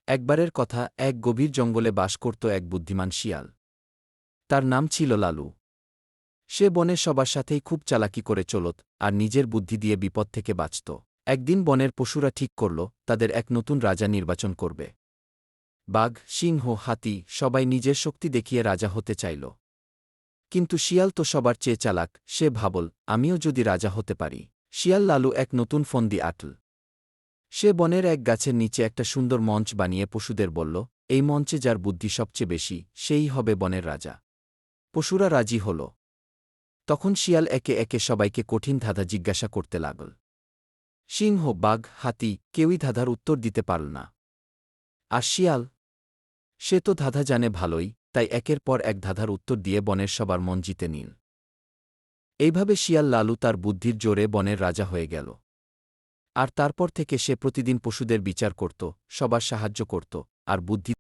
একবারের কথা, এক গভীর জঙ্গলে বাস করত এক বুদ্ধিমান শিয়াল। তার নাম ছিল লালু। সে বনে সবার সাথেই খুব চালাকি করে চলত আর নিজের বুদ্ধি দিয়ে বিপদ থেকে বাঁচত। একদিন বনের পশুরা ঠিক করল তাদের এক নতুন রাজা নির্বাচন করবে। বাঘ, সিংহ, হাতি সবাই নিজের শক্তি দেখিয়ে রাজা হতে চাইল। কিন্তু শিয়াল তো সবার চেয়ে চালাক, সে ভাবল, আমিও যদি রাজা হতে পারি। শিয়াল লালু এক নতুন ফন্দি আঁটল। সে বনের এক গাছের নিচে একটা সুন্দর মঞ্চ বানিয়ে পশুদের বলল, এই মঞ্চে যার বুদ্ধি সবচেয়ে বেশি সেই হবে বনের রাজা। পশুরা রাজি হল। তখন শিয়াল একে একে সবাইকে কঠিন ধাঁধা জিজ্ঞাসা করতে লাগল। সিংহ, বাঘ, হাতি কেউই ধাঁধার উত্তর দিতে পারল না। আর শিয়াল, সে তো ধাঁধা জানে ভালোই, তাই একের পর এক ধাঁধার উত্তর দিয়ে বনের সবার মন জিতে নিল। এইভাবে শিয়াল লালু তার বুদ্ধির জোরে বনের রাজা হয়ে গেল। আর তারপর থেকে সে প্রতিদিন পশুদের বিচার করত, সবার সাহায্য করত আর বুদ্ধি